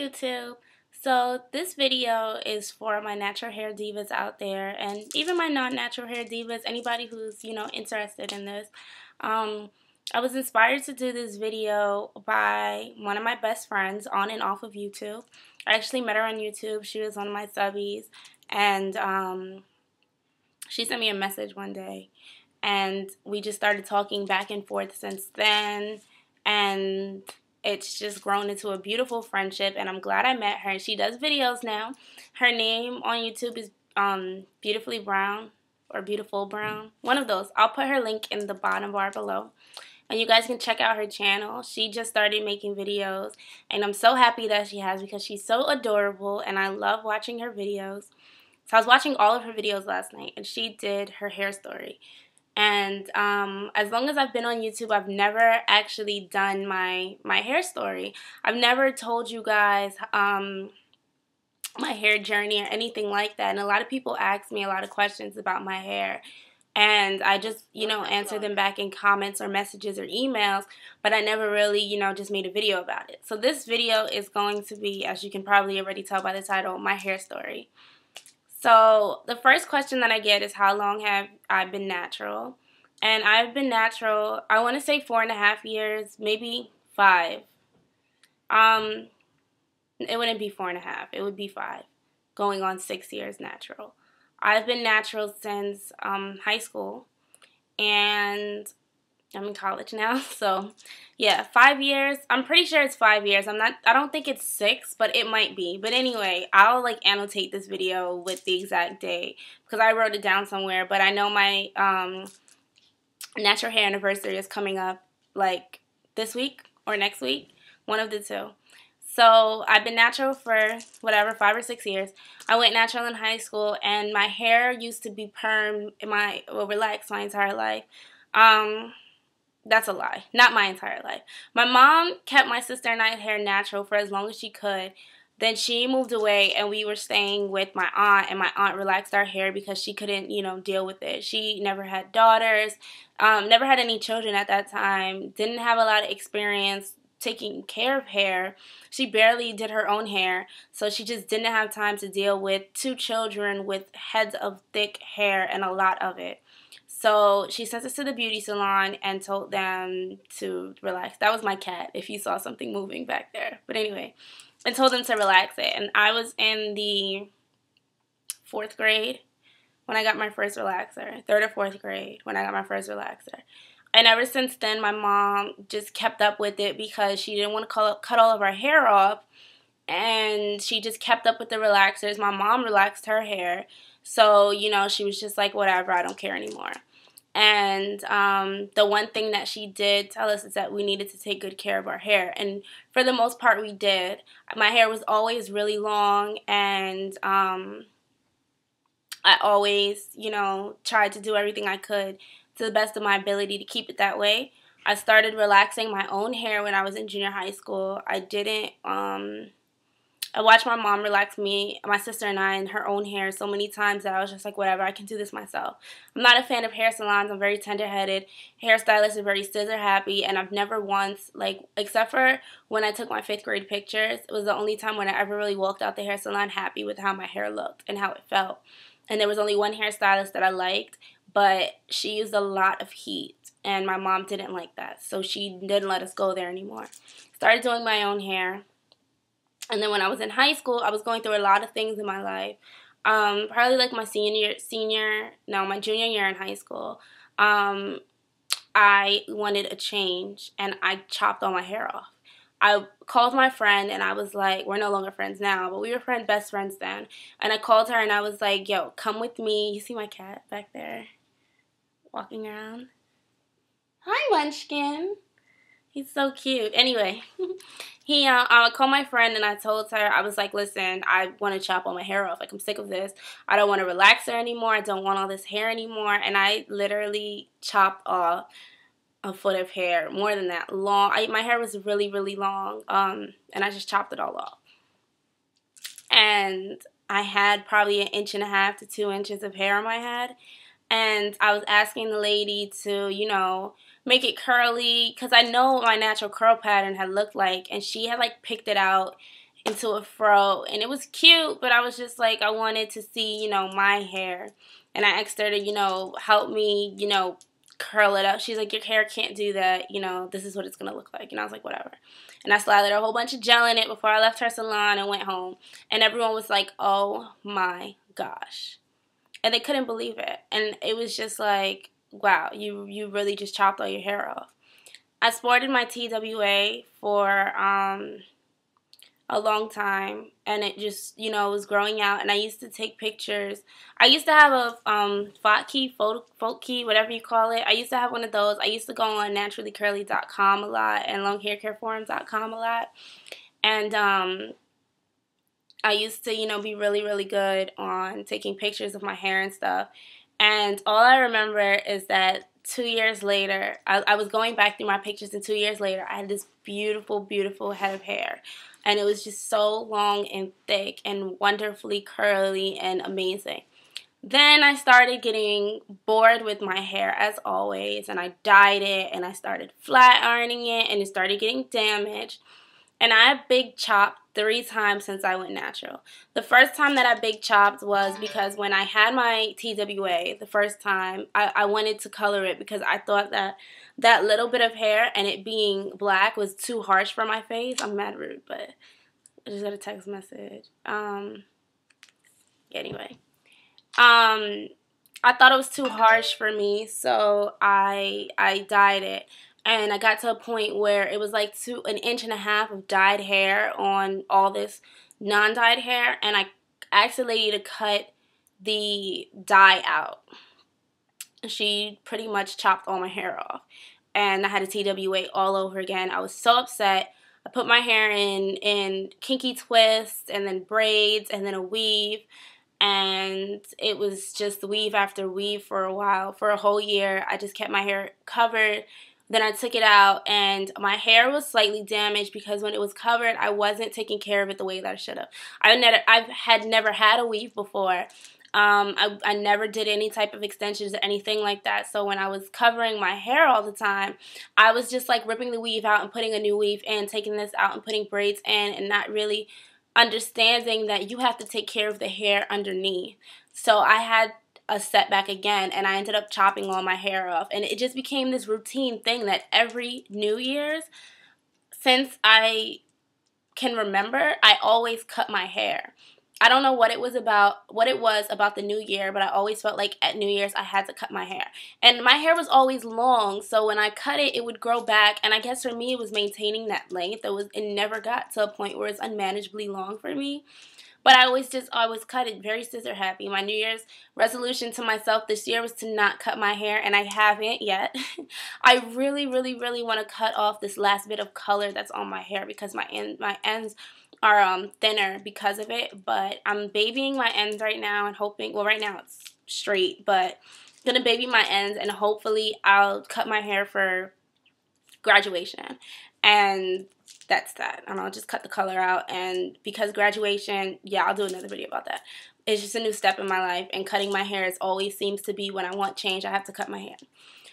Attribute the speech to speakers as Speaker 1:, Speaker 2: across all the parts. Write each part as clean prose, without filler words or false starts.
Speaker 1: YouTube. So this video is for my natural hair divas out there, and even my non-natural hair divas, anybody who's, interested in this. I was inspired to do this video by one of my best friends on and off of YouTube. I actually met her on YouTube. She was one of my subbies, and she sent me a message one day, and we just started talking back and forth since then, and it's just grown into a beautiful friendship, and I'm glad I met her. She does videos now. Her name on YouTube is Beautifully Brown or Beautiful Brown, one of those. I'll put her link in the bottom bar below, and you guys can check out her channel. She just started making videos, and I'm so happy that she has because she's so adorable, and I love watching her videos. So I was watching all of her videos last night, and she did her hair story. And as long as I've been on YouTube, I've never actually done my hair story. I've never told you guys my hair journey or anything like that. And a lot of people ask me a lot of questions about my hair. And I just, answer them back in comments or messages or emails. But I never really, just made a video about it. So this video is going to be, as you can probably already tell by the title, my hair story. So the first question that I get is, how long have I been natural? And I've been natural, I want to say 4.5 years, maybe 5. It wouldn't be 4.5, it would be 5. Going on 6 years natural. I've been natural since high school, and I'm in college now, so yeah, 5 years. I'm pretty sure it's 5 years. I don't think it's 6, but it might be. But anyway, I'll annotate this video with the exact date because I wrote it down somewhere, but I know my natural hair anniversary is coming up this week or next week, one of the two. So I've been natural for whatever, 5 or 6 years. I went natural in high school, and my hair used to be relaxed my entire life. That's a lie. Not my entire life. My mom kept my sister and I's hair natural for as long as she could. Then she moved away, and we were staying with my aunt, and my aunt relaxed our hair because she couldn't, deal with it. She never had daughters, never had any children at that time, didn't have a lot of experience taking care of hair. She barely did her own hair, so she just didn't have time to deal with 2 children with heads of thick hair and a lot of it. So she sent us to the beauty salon and told them to relax. That was my cat, if you saw something moving back there. But anyway, and told them to relax it. And I was in the 4th grade when I got my first relaxer. 3rd or 4th grade when I got my first relaxer. And ever since then, my mom just kept up with it because she didn't want to cut all of our hair off. And she just kept up with the relaxers. My mom relaxed her hair. So, she was just like, whatever, I don't care anymore. And the one thing that she did tell us is that we needed to take good care of our hair. And for the most part, we did. My hair was always really long, and I always, tried to do everything I could to the best of my ability to keep it that way. I started relaxing my own hair when I was in junior high school. I watched my mom relax me, my sister and I, in her own hair so many times that I was just like, whatever, I can do this myself. I'm not a fan of hair salons. I'm very tender-headed. Hairstylists are very scissor-happy, and I've never once, except for when I took my 5th grade pictures, it was the only time when I ever really walked out the hair salon happy with how my hair looked and how it felt. And there was only one hairstylist that I liked, but she used a lot of heat, and my mom didn't like that, so she didn't let us go there anymore. Started doing my own hair. And then when I was in high school, I was going through a lot of things in my life. Probably my my junior year in high school, I wanted a change, and I chopped all my hair off. I called my friend, and I was like, we're no longer friends now, but we were best friends then. And I called her, and I was like, yo, come with me. You see my cat back there walking around? Hi, Munchkin. He's so cute. Anyway, I called my friend, and I told her, I was like, listen, I want to chop all my hair off. I'm sick of this. I don't want to relax her anymore. I don't want all this hair anymore. And I literally chopped off a foot of hair, more than that, long. My hair was really, really long, and I just chopped it all off. And I had probably 1.5 to 2 inches of hair on my head. And I was asking the lady to, make it curly, because I know what my natural curl pattern had looked like, and she had picked it out into a fro, and it was cute, but I was just like, I wanted to see, you know, my hair. And I asked her to, you know, help me, you know, curl it up. She's like, your hair can't do that, you know, this is what it's gonna look like. And I was like, whatever. And I slathered a whole bunch of gel in it before I left her salon and went home. And everyone was like, oh my gosh. And they couldn't believe it. And it was just like, wow, you really just chopped all your hair off. I sported my TWA for a long time, and it just, you know, was growing out, and I used to take pictures. I used to have a folk key, whatever you call it. I used to have one of those. I used to go on naturallycurly.com a lot and longhaircareforums.com a lot, and I used to, you know, be really, really good on taking pictures of my hair and stuff. And all I remember is that 2 years later, I was going back through my pictures, and 2 years later, I had this beautiful, beautiful head of hair. And it was just so long and thick and wonderfully curly and amazing. Then I started getting bored with my hair, as always, and I dyed it, and I started flat ironing it, and it started getting damaged. And I big chopped 3 times since I went natural. The first time that I big chopped was because when I had my TWA the first time, I wanted to color it because I thought that that little bit of hair and it being black was too harsh for my face. I'm mad rude, but I just got a text message. Anyway. I thought it was too harsh for me, so I dyed it. And I got to a point where it was like an inch and a half of dyed hair on all this non-dyed hair, and I asked the lady to cut the dye out. She pretty much chopped all my hair off, and I had a TWA all over again. I was so upset. I put my hair in kinky twists, and then braids, and then a weave, and it was just weave after weave for a while. For a whole year, I just kept my hair covered. Then I took it out, and my hair was slightly damaged because when it was covered, I wasn't taking care of it the way that I should have. I had never had a weave before. I never did any type of extensions or anything like that. So when I was covering my hair all the time, I was just like ripping the weave out and putting a new weave in, taking this out and putting braids in, and not really understanding that you have to take care of the hair underneath. So I had a setback again, and I ended up chopping all my hair off, and it just became this routine thing that every New Year's since I can remember, I always cut my hair. I don't know what it was about the new year, but I always felt like at New Year's I had to cut my hair. And my hair was always long, so when I cut it, it would grow back, and I guess for me it was maintaining that length. It never got to a point where it's unmanageably long for me. But I always cut it very scissor happy. My New Year's resolution to myself this year was to not cut my hair, and I haven't yet. I really, really, really want to cut off this last bit of color that's on my hair because my ends are thinner because of it. But I'm babying my ends right now and hoping, well, right now it's straight, but I'm going to baby my ends, and hopefully I'll cut my hair for graduation. And that's that. And I'll just cut the color out. And because graduation, yeah, I'll do another video about that. It's just a new step in my life. And cutting my hair always seems to be when I want change, I have to cut my hair.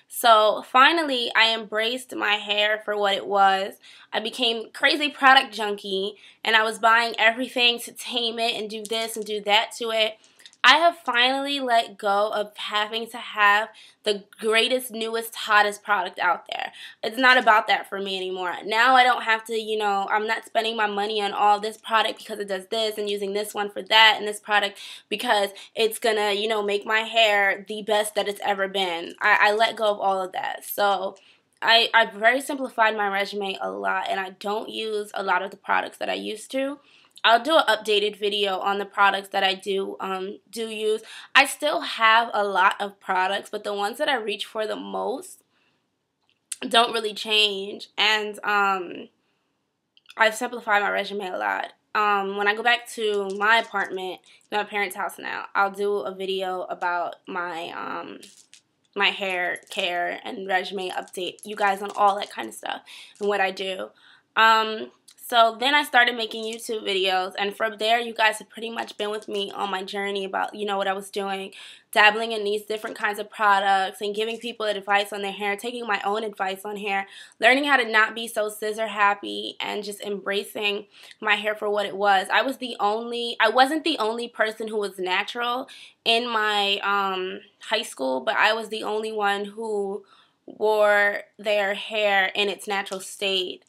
Speaker 1: So finally, I embraced my hair for what it was. I became crazy product junkie. And I was buying everything to tame it and do this and do that to it. I have finally let go of having to have the greatest, newest, hottest product out there. It's not about that for me anymore. Now I don't have to, you know, I'm not spending my money on all this product because it does this and using this one for that and this product because it's gonna, you know, make my hair the best that it's ever been. I let go of all of that. So I've very simplified my regimen a lot, and I don't use a lot of the products that I used to. I'll do an updated video on the products that I do use. I still have a lot of products, but the ones that I reach for the most don't really change. And I've simplified my regimen a lot. When I go back to my apartment, my parents' house now, I'll do a video about my my hair care and regimen update you guys on all that kind of stuff and what I do. So then I started making YouTube videos, and from there you guys have pretty much been with me on my journey about, you know, what I was doing, dabbling in these different kinds of products and giving people advice on their hair, taking my own advice on hair, learning how to not be so scissor happy and just embracing my hair for what it was. I wasn't the only person who was natural in my high school, but I was the only one who wore their hair in its natural state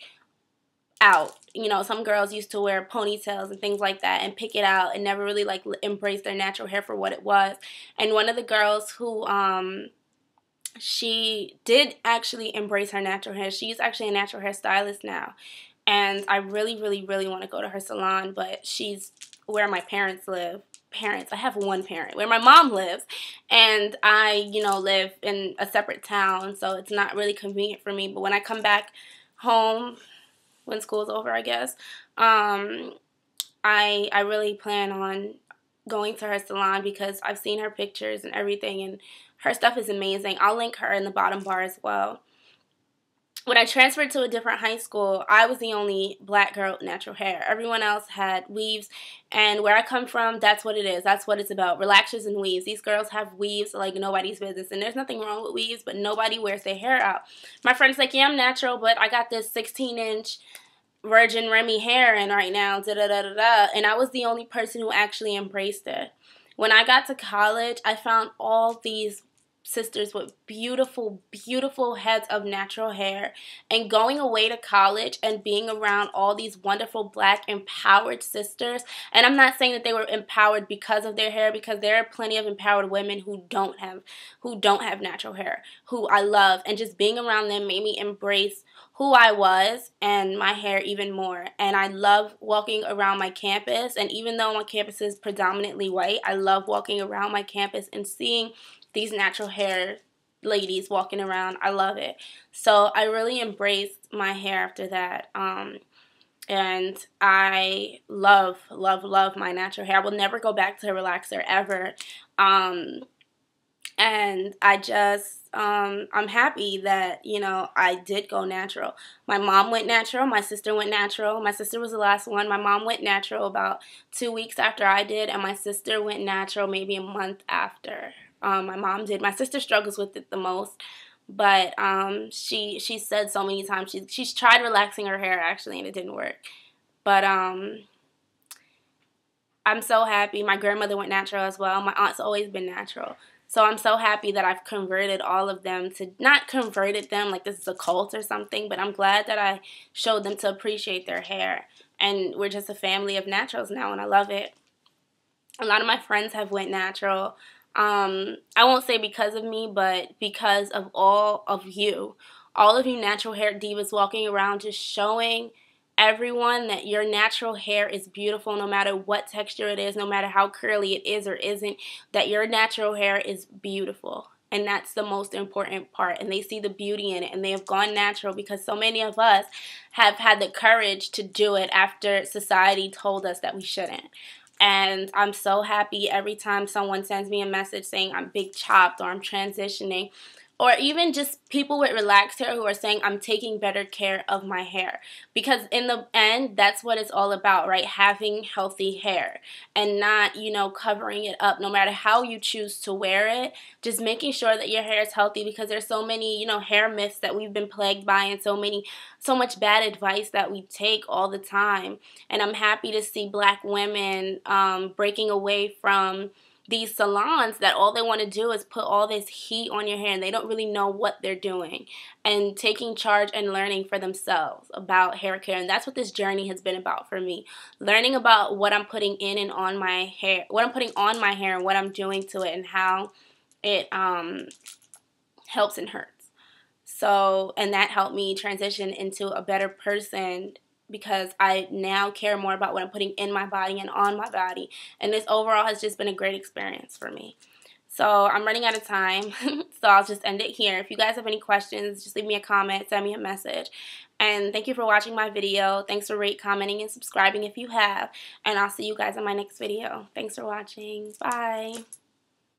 Speaker 1: out. You know, some girls used to wear ponytails and things like that and pick it out and never really like embrace their natural hair for what it was. And one of the girls who she did actually embrace her natural hair. She's actually a natural hair stylist now, and I really want to go to her salon, but she's where my parents live. I have one parent where my mom lives, and I, you know, live in a separate town, so it's not really convenient for me. But when I come back home, when school's over, I guess, I really plan on going to her salon because I've seen her pictures and everything, and her stuff is amazing. I'll link her in the bottom bar as well. When I transferred to a different high school, I was the only black girl with natural hair. Everyone else had weaves, and where I come from, that's what it is. That's what it's about, relaxers and weaves. These girls have weaves like nobody's business, and there's nothing wrong with weaves, but nobody wears their hair out. My friend's like, yeah, I'm natural, but I got this 16-inch Virgin Remy hair in right now, da-da-da-da-da, and I was the only person who actually embraced it. When I got to college, I found all these sisters with beautiful heads of natural hair, and going away to college and being around all these wonderful black empowered sisters. And I'm not saying that they were empowered because of their hair, because there are plenty of empowered women who don't have natural hair, who I love, and just being around them made me embrace who I was and my hair even more. And I love walking around my campus, and even though my campus is predominantly white, I love walking around my campus and seeing these natural hair ladies walking around. I love it. So I really embraced my hair after that. And I love my natural hair. I will never go back to a relaxer ever. And I just, I'm happy that, you know, I did go natural. My mom went natural. My sister went natural. My sister was the last one. My mom went natural about 2 weeks after I did, and my sister went natural maybe a month after. My mom did. My sister struggles with it the most, but she said so many times she's tried relaxing her hair actually, and it didn't work. But I'm so happy. My grandmother went natural as well. My aunt's always been natural. So I'm so happy that I've converted all of them to, not converted them like this is a cult or something, but I'm glad that I showed them to appreciate their hair. And we're just a family of naturals now, and I love it. A lot of my friends have went natural. I won't say because of me, but because of all of you natural hair divas walking around just showing everyone that your natural hair is beautiful no matter what texture it is, no matter how curly it is or isn't, that your natural hair is beautiful. And that's the most important part. And they see the beauty in it, and they have gone natural because so many of us have had the courage to do it after society told us that we shouldn't. And I'm so happy every time someone sends me a message saying I'm big chopped or I'm transitioning, or even just people with relaxed hair who are saying I'm taking better care of my hair. Because in the end, that's what it's all about, right? Having healthy hair and not, you know, covering it up no matter how you choose to wear it. Just making sure that your hair is healthy, because there's so many, you know, hair myths that we've been plagued by, and so much bad advice that we take all the time. And I'm happy to see black women breaking away from these salons that all they want to do is put all this heat on your hair, and they don't really know what they're doing, and taking charge and learning for themselves about hair care. And that's what this journey has been about for me, learning about what I'm putting in and on my hair, what I'm putting on my hair, and what I'm doing to it, and how it helps and hurts. So, and that helped me transition into a better person, because I now care more about what I'm putting in my body and on my body. And this overall has just been a great experience for me. So I'm running out of time, so I'll just end it here. If you guys have any questions, just leave me a comment, send me a message. And thank you for watching my video. Thanks for commenting, and subscribing if you have. And I'll see you guys in my next video. Thanks for watching. Bye.